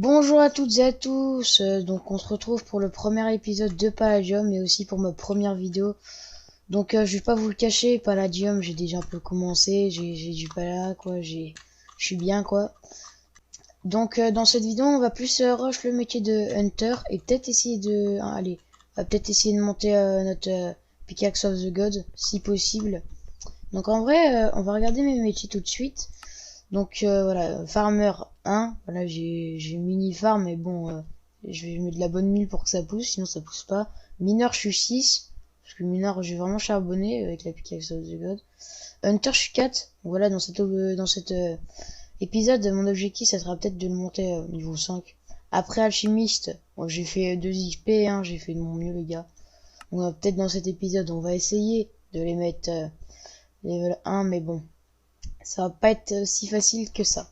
Bonjour à toutes et à tous, donc on se retrouve pour le premier épisode de Palladium et aussi pour ma première vidéo. Donc je vais pas vous le cacher, Palladium j'ai déjà un peu commencé, j'ai du pala quoi, je suis bien quoi. Donc dans cette vidéo on va plus rush le métier de Hunter et peut-être essayer de... allez, on va peut-être essayer de monter notre Pickaxe of the God si possible. Donc en vrai on va regarder mes métiers tout de suite. Donc voilà, Farmer 1, voilà j'ai mini farm mais bon je vais mettre de la bonne mine pour que ça pousse, sinon ça pousse pas. Mineur je suis 6, parce que mineur j'ai vraiment charbonné avec la pickaxe of the god. Hunter je suis 4, voilà dans cet épisode mon objectif ça sera peut-être de le monter au niveau 5. Après alchimiste, bon, j'ai fait 2 XP, hein, j'ai fait de mon mieux les gars. Donc peut-être dans cet épisode on va essayer de les mettre level 1 mais bon. Ça va pas être si facile que ça.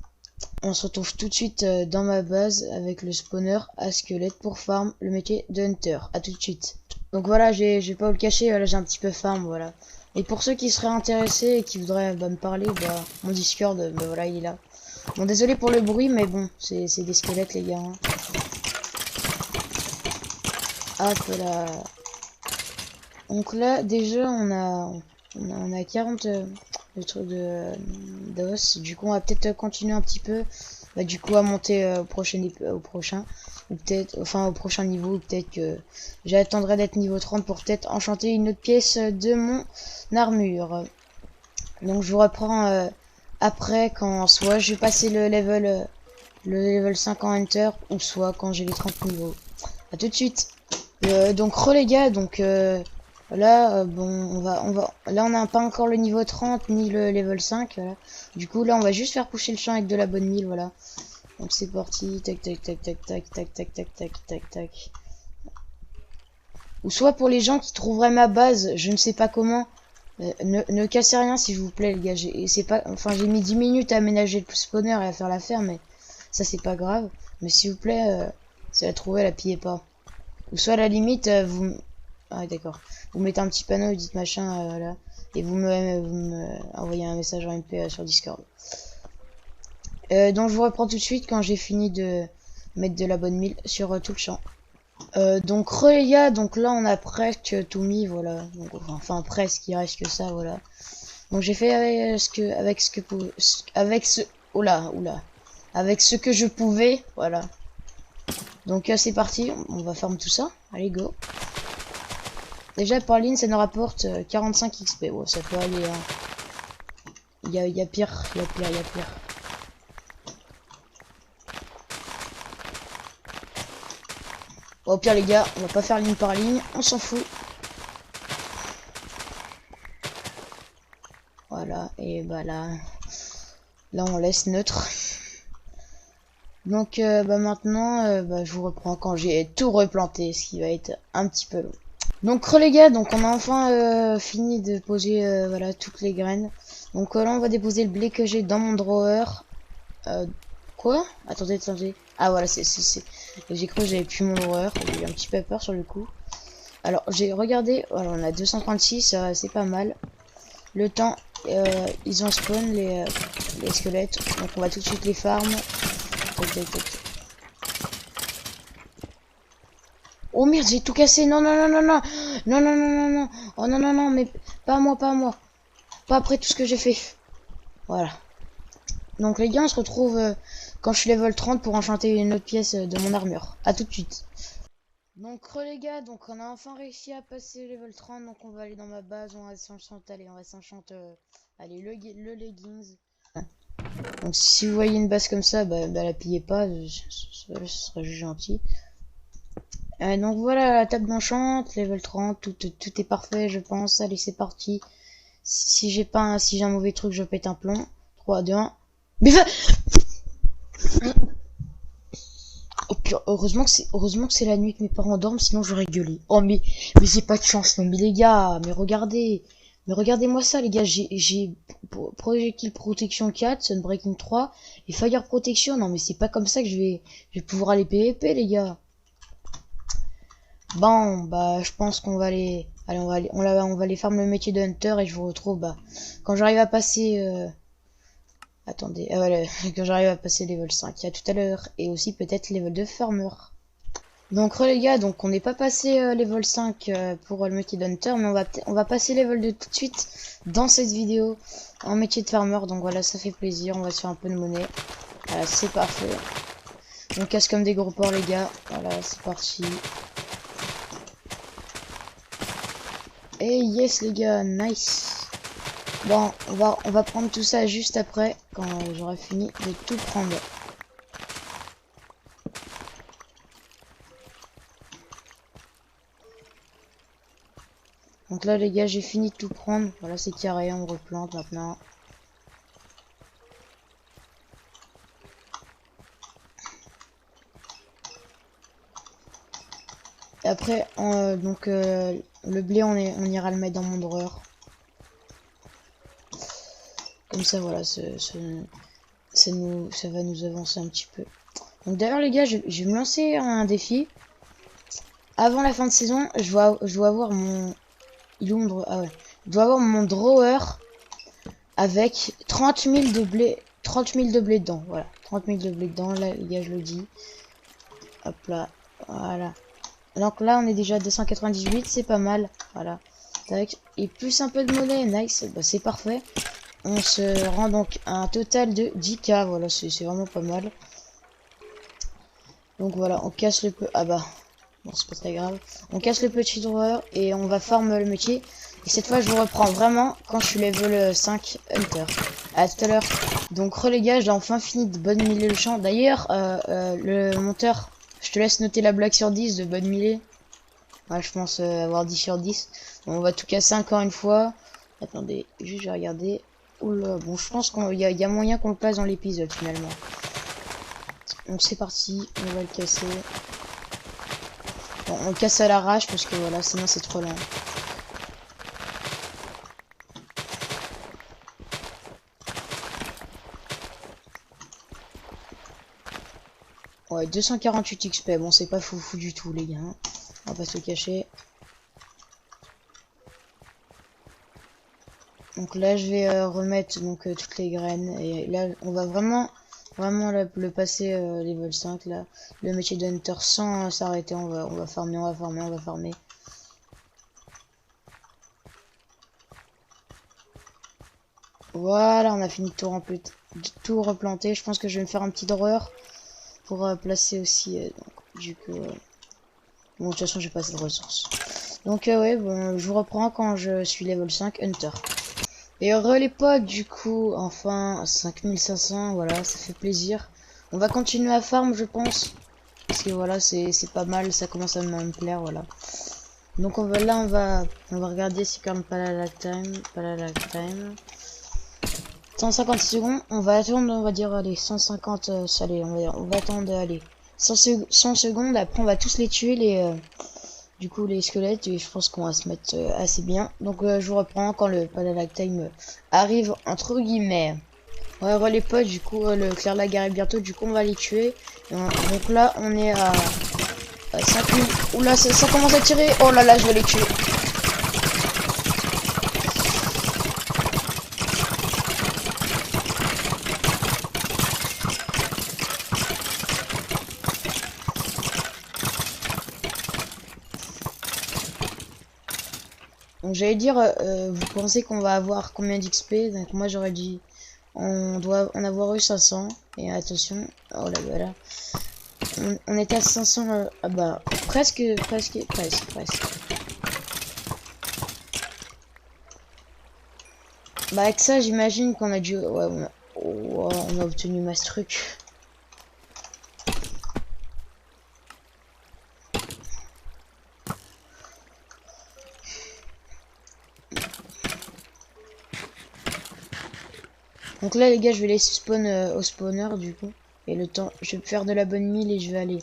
On se retrouve tout de suite dans ma base avec le spawner à squelette pour farm le métier de Hunter. À tout de suite. Donc voilà, j'ai pas vous le cacher, voilà, j'ai un petit peu farm, voilà. Et pour ceux qui seraient intéressés et qui voudraient me parler, mon Discord, voilà, il est là. Bon, désolé pour le bruit, mais bon, c'est des squelettes les gars. Hein. Hop là. Donc là, déjà, on a 40 le truc de d'os. Du coup, on va peut-être continuer un petit peu. Bah, du coup, à monter au prochain, ou peut-être, enfin au prochain niveau. Peut-être que j'attendrai d'être niveau 30 pour peut-être enchanter une autre pièce de mon armure. Donc, je vous reprends après quand soit je vais passer le level 5 en Hunter, ou soit quand j'ai les 30 niveaux. À tout de suite. Donc les gars, donc là bon là on n'a pas encore le niveau 30 ni le level 5 voilà. Du coup là on va juste faire pousser le champ avec de la bonne mille voilà. Donc c'est parti, tac tac tac tac tac tac tac tac tac tac tac. Ou soit pour les gens qui trouveraient ma base, je ne sais pas comment, ne cassez rien s'il vous plaît les gars, c'est pas enfin j'ai mis 10 minutes à aménager le spawner et à faire l'affaire mais ça c'est pas grave, mais s'il vous plaît si la trouvez la pillez pas. Ou soit à la limite, ah d'accord. Vous mettez un petit panneau, vous dites machin, là. Et vous me envoyez un message en MP sur Discord. Donc je vous reprends tout de suite quand j'ai fini de mettre de la bonne mille sur tout le champ. Donc les gars, donc là on a presque tout mis, voilà. Donc, enfin presque, il reste que ça, voilà. Donc j'ai fait avec ce que je pouvais, voilà. Donc c'est parti, on va farm tout ça. Allez go. Déjà par ligne ça nous rapporte 45 XP. Ouais, ça peut aller. Hein. Il y a pire, il y a pire, il y a pire. Bon, au pire les gars, on va pas faire ligne par ligne, on s'en fout. Voilà, et bah là on laisse neutre. Donc maintenant, je vous reprends quand j'ai tout replanté, ce qui va être un petit peu long. Donc les gars, donc on a enfin fini de poser voilà toutes les graines. Donc là on va déposer le blé que j'ai dans mon drawer. Quoi? Attendez. Ah voilà, j'ai cru que j'avais plus mon drawer. J'ai eu un petit peu peur sur le coup. Alors j'ai regardé, voilà on a 236, c'est pas mal. Le temps, ils ont spawn les squelettes. Donc on va tout de suite les farm. Oh merde, j'ai tout cassé. Non. Non. Oh non, mais pas moi. Pas après tout ce que j'ai fait. Voilà. Donc les gars, on se retrouve quand je suis level 30 pour enchanter une autre pièce de mon armure. À tout de suite. Donc les gars, donc on a enfin réussi à passer level 30. Donc on va aller dans ma base, on va s'enchanter. Allez, on va s'enchanter. Allez, le leggings. Donc si vous voyez une base comme ça, la pillez pas. Ce serait juste gentil. Donc voilà la table d'enchant, level 30, tout est parfait je pense. Allez c'est parti. Si j'ai un mauvais truc je pète un plomb. 3, 2, 1. Mais va. Oh pire, heureusement que c'est la nuit que mes parents dorment, sinon j'aurais gueulé. Oh mais j'ai pas de chance, non mais les gars, mais regardez-moi ça les gars, j'ai projectile protection 4, sunbreaking 3 et fire protection. Non mais c'est pas comme ça que je vais pouvoir aller PVP les gars. Bon, je pense qu'on va aller... Allez, on va aller farm le métier de Hunter et je vous retrouve, quand j'arrive à passer Attendez, ah voilà, que j'arrive à passer level 5. À tout à l'heure. Et aussi peut-être level de farmer. Donc les gars, donc on n'est pas passé level 5 pour le métier d'hunter, mais on va passer level 2 tout de suite dans cette vidéo en métier de farmer. Donc voilà, ça fait plaisir, on va se faire un peu de monnaie. Voilà, c'est parfait. On casse comme des gros porcs les gars. Voilà, c'est parti. Et yes les gars, nice. Bon, on va prendre tout ça juste après, quand j'aurai fini de tout prendre. Donc là les gars, j'ai fini de tout prendre. Voilà, c'est carré, on replante maintenant. Et après, le blé, on ira le mettre dans mon drawer. Comme ça, voilà, ça va nous avancer un petit peu. Donc d'ailleurs les gars, je vais me lancer un défi. Avant la fin de saison, je dois avoir mon... Il est où mon drawer? Ah ouais. Je dois avoir mon drawer avec 30 000 de blé. 30 000 de blé dedans, voilà. 30 000 de blé dedans, là les gars, je le dis. Hop là, voilà. Donc là, on est déjà à 298, c'est pas mal. Voilà. Tac. Et plus un peu de monnaie, nice. Bah, c'est parfait. On se rend donc à un total de 10K. Voilà, c'est vraiment pas mal. Donc voilà, on casse le peu. Ah bah, bon, c'est pas très grave. On casse le petit drawer et on va farm le métier. Et cette fois, je vous reprends vraiment quand je suis level 5 Hunter. À tout à l'heure. Donc, les gars, j'ai enfin fini de bonne miller le champ. D'ailleurs, le monteur, je te laisse noter la blague sur 10 de bonne miller. Ouais, je pense avoir 10 sur 10. Bon, on va tout casser encore une fois. Attendez, juste je vais regarder. Oula, bon, je pense qu'il y a moyen qu'on le passe dans l'épisode finalement. Donc c'est parti, on va le casser. Bon, on le casse à l'arrache parce que voilà, sinon c'est trop lent. Ouais, 248 XP, bon c'est pas fou du tout les gars. On va pas se le cacher. Donc là je vais remettre donc toutes les graines et là on va vraiment le passer level 5 là, le métier de hunter sans s'arrêter, on va farmer, on va farmer. Voilà, on a fini de tout replanter. Je pense que je vais me faire un petit drawer pour placer aussi donc du coup bon, de toute façon j'ai pas assez de ressources. Donc ouais, bon, je vous reprends quand je suis level 5 hunter. Et heureux les potes, du coup, enfin, 5500, voilà, ça fait plaisir. On va continuer à farm, je pense. Parce que voilà, c'est pas mal, ça commence à me plaire, voilà. Donc on va regarder si quand même pas la lag time. 150 secondes, on va attendre, on va dire, allez, 150, allez, on va attendre, allez, 100 secondes, après on va tous les tuer, du coup les squelettes, et je pense qu'on va se mettre assez bien. Donc je vous reprends quand le Palalag Time arrive entre guillemets. Ouais, les potes, du coup le Clair Lag arrive bientôt, du coup on va les tuer. Donc là on est à 5000. Oula, ça commence à tirer. Oh là là, je vais les tuer. Donc j'allais dire, vous pensez qu'on va avoir combien d'XP? Donc moi j'aurais dit, on doit en avoir eu 500. Et attention, oh là là, on était à 500, ah bah presque. Bah avec ça j'imagine qu'on a dû, ouais, on a obtenu masse truc. Donc là les gars, je vais laisser spawn au spawner du coup. Et le temps, je vais faire de la bonne mille et je vais aller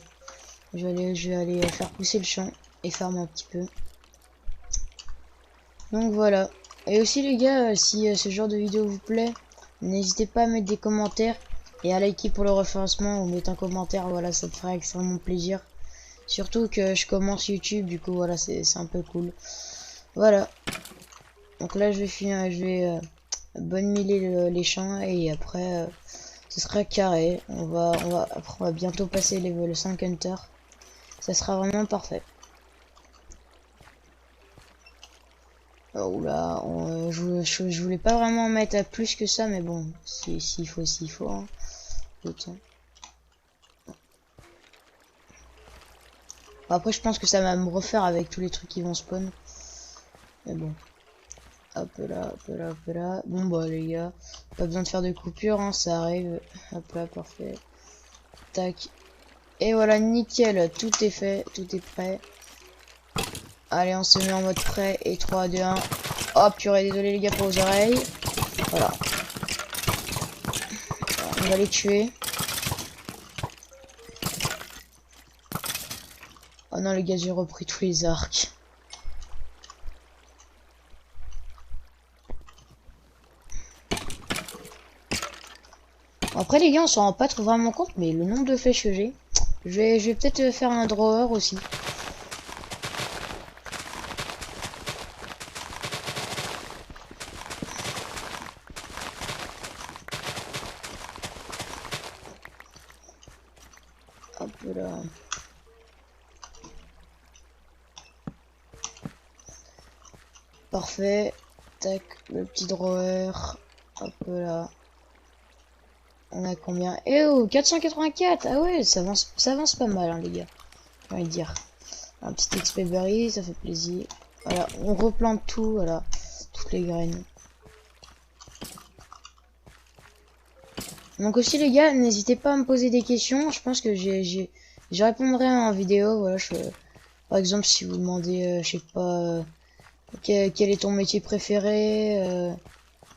faire pousser le champ et farmer un petit peu. Donc voilà. Et aussi les gars, si ce genre de vidéo vous plaît, n'hésitez pas à mettre des commentaires et à liker pour le référencement ou mettre un commentaire, voilà, ça me fera extrêmement plaisir. Surtout que je commence YouTube, du coup voilà, c'est un peu cool. Voilà. Donc là je vais finir, bonne mêler les champs et après ce sera carré. Après on va bientôt passer level 5 Hunter. Ça sera vraiment parfait. Oh là, je voulais pas vraiment mettre à plus que ça, mais bon, s'il faut, hein. Autant. Après, je pense que ça va me refaire avec tous les trucs qui vont spawn. Mais bon. Hop là, hop là, hop là. Bon bah les gars, pas besoin de faire de coupure, hein, ça arrive. Hop là, parfait. Tac. Et voilà, nickel, tout est fait, tout est prêt. Allez, on se met en mode prêt. Et 3, 2, 1. Hop, purée, désolé les gars pour vos oreilles. Voilà. On va les tuer. Oh non les gars, j'ai repris tous les arcs. Après les gars, on s'en rend pas trop vraiment compte, mais le nombre de flèches que j'ai, je vais peut-être faire un drawer aussi. Hop là. Parfait. Tac, le petit drawer. Hop là. On a combien? Eh oh, 484. Ah ouais, ça avance pas mal, hein, les gars. J'ai envie de dire. Un petit XP berry, ça fait plaisir. Voilà, on replante tout, voilà. Toutes les graines. Donc aussi les gars, n'hésitez pas à me poser des questions. Je pense que je répondrai en vidéo. Voilà, par exemple, si vous demandez, je sais pas, quel est ton métier préféré,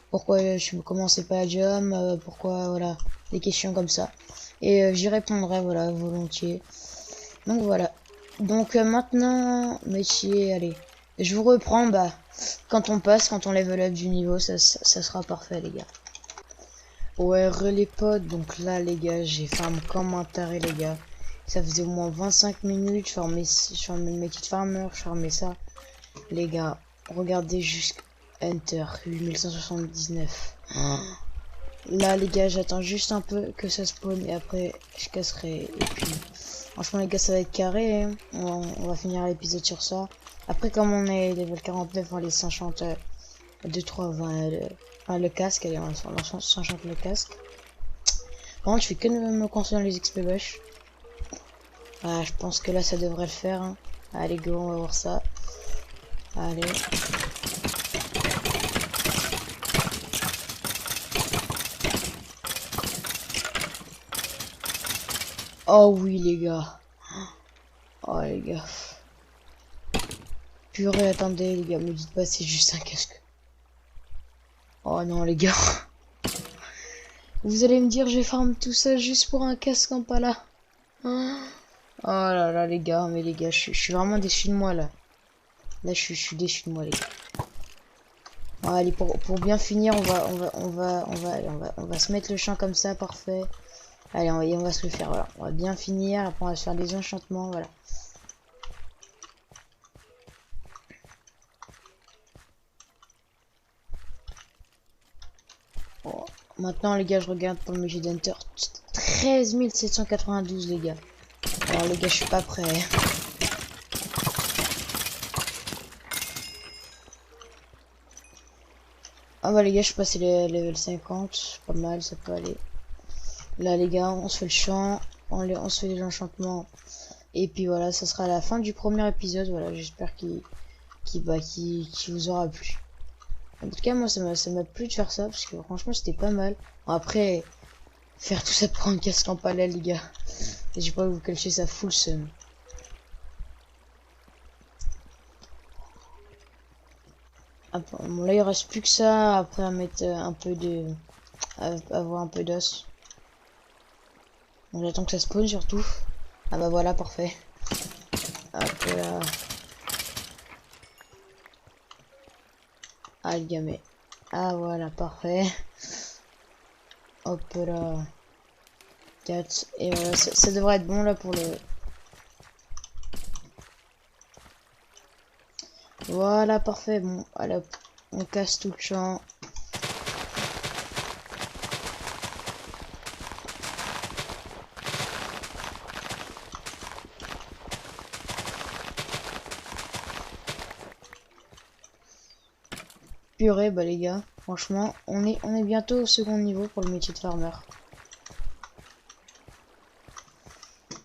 pourquoi je commençais pas à Jam, pourquoi, voilà, des questions comme ça. Et j'y répondrai, voilà, volontiers. Donc voilà. Donc maintenant, métier, allez. Je vous reprends, bah, quand on level up du niveau, ça sera parfait, les gars. Ouais, les potes, donc là, les gars, j'ai farm comme un taré, les gars. Ça faisait au moins 25 minutes, je farmais le métier de farmer, je farmais ça. Les gars, regardez jusqu'à Enter, 8179. Là, les gars, j'attends juste un peu que ça spawn et après, je casserai. Et puis, franchement, les gars, ça va être carré, hein. On va finir l'épisode sur ça. Après, comme on est level 49, on va aller s'enchanter 2-3, enfin, le casque, allez, on s'enchante le casque. Par contre, je fais que me concentrer dans les XP bush. Ah, je pense que là, ça devrait le faire, hein. Allez, go, on va voir ça. Allez. Oh oui, les gars. Oh, les gars. Purée, attendez, les gars, me dites pas, c'est juste un casque. Oh non, les gars. Vous allez me dire, j'ai farm tout ça juste pour un casque en pala. Oh là là, les gars, mais les gars, je suis vraiment déçu de moi, là. Là, je suis déçu de moi, les gars. Bon, allez, pour bien finir, on va se mettre le champ comme ça, parfait. Allez, on va se le faire, voilà. On va bien finir, après on va se faire des enchantements, voilà. Bon, maintenant, les gars, je regarde pour le métier d'Hunter. 13 792, les gars. Alors, les gars, je suis pas prêt. Ah bah les gars, je suis passé les level 50, pas mal, ça peut aller. Là les gars, on se fait le champ, on se fait les enchantements. Et puis voilà, ça sera la fin du premier épisode, voilà, j'espère qu'il vous aura plu. En tout cas, moi ça m'a plu de faire ça, parce que franchement c'était pas mal. Bon, après, faire tout ça pour un casque en palais les gars. Et j'ai pas vous cacher ça full seum. Bon là il reste plus que ça, après à mettre un peu de... avoir un peu d'os. Donc j'attends que ça spawn surtout. Ah bah voilà, parfait. Hop là. Ah le gamet. Ah voilà, parfait. Hop là. 4. Et voilà, ça devrait être bon là pour le... Voilà, parfait. Bon, allez, on casse tout le champ. Purée, bah les gars, franchement, on est bientôt au second niveau pour le métier de farmer.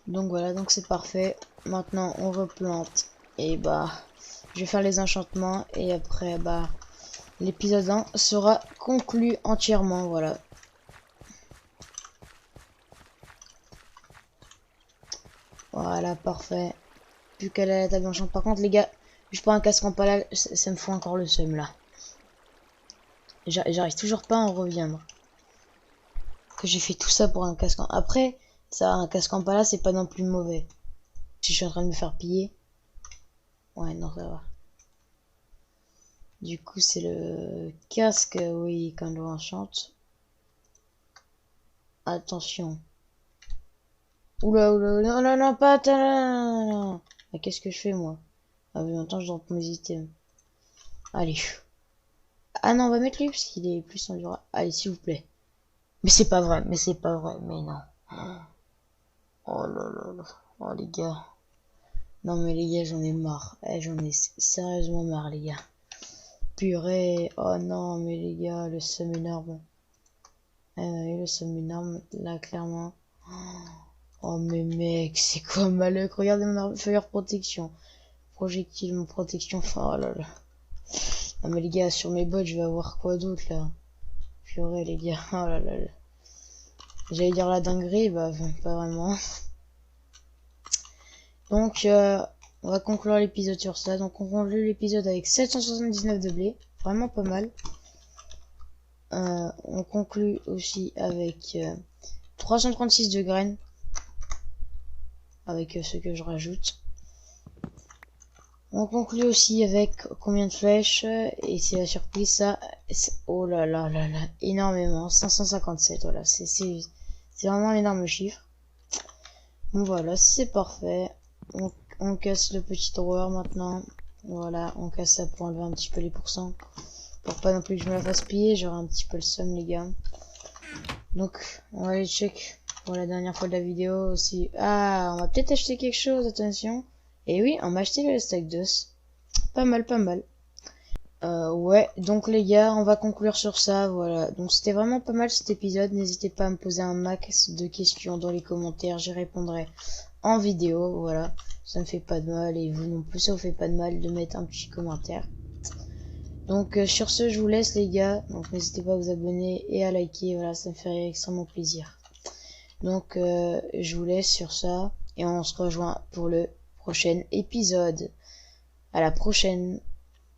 Donc voilà, donc c'est parfait. Maintenant, on replante. Et bah, je vais faire les enchantements. Et après, bah, l'épisode 1 sera conclu entièrement, voilà. Voilà, parfait. Plus qu'elle a la table d'enchant. Par contre, les gars, je prends un casque en palal, ça me fout encore le seum, là. J'arrive toujours pas à en reviendre. Que j'ai fait tout ça pour un casque en... Après, ça, un casque en pala, c'est pas non plus mauvais. Si je suis en train de me faire piller. Ouais, non, ça va. Du coup, c'est le casque, oui, quand on enchante. Attention. Oula, oula, non, non, non, pas... Non. Mais qu'est-ce que je fais, moi? Ah oui, maintenant, je drop mes items. Allez. Ah non, on va mettre lui, parce qu'il est plus endurable. Allez, s'il vous plaît. Mais c'est pas vrai, mais c'est pas vrai, mais non. Oh là là là. Oh les gars. Non mais les gars, j'en ai marre. J'en ai sérieusement marre, les gars. Purée. Oh non, mais les gars, le seum énorme. Oui, le seum énorme, là, clairement. Oh mais mec, c'est quoi Malek? Regardez mon armure protection. Projectile, mon protection. Oh là là. Non mais les gars, sur mes bottes, je vais avoir quoi d'autre là? Purée les gars. Oh là là là. J'allais dire la dinguerie, bah pas vraiment. Donc on va conclure l'épisode sur ça. Donc on conclut l'épisode avec 779 de blé. Vraiment pas mal. On conclut aussi avec 336 de graines. Avec ce que je rajoute. On conclut aussi avec combien de flèches. Et c'est la surprise ça. Oh là là là là. Énormément. 557. Voilà. C'est vraiment un énorme chiffre. Bon voilà. C'est parfait. On casse le petit drawer maintenant. Voilà. On casse ça pour enlever un petit peu les pourcents. Pour pas non plus que je me la fasse piller. J'aurai un petit peu le seum les gars. Donc on va aller check pour la dernière fois de la vidéo aussi. Ah, on va peut-être acheter quelque chose, attention. Et oui, on m'a acheté le stack d'os. Pas mal, pas mal. Ouais, donc les gars, on va conclure sur ça, voilà. Donc c'était vraiment pas mal cet épisode. N'hésitez pas à me poser un max de questions dans les commentaires. J'y répondrai en vidéo, voilà. Ça me fait pas de mal et vous non plus, ça vous fait pas de mal de mettre un petit commentaire. Donc sur ce, je vous laisse les gars. Donc n'hésitez pas à vous abonner et à liker, voilà, ça me ferait extrêmement plaisir. Donc je vous laisse sur ça et on se rejoint pour le prochain épisode. À la prochaine.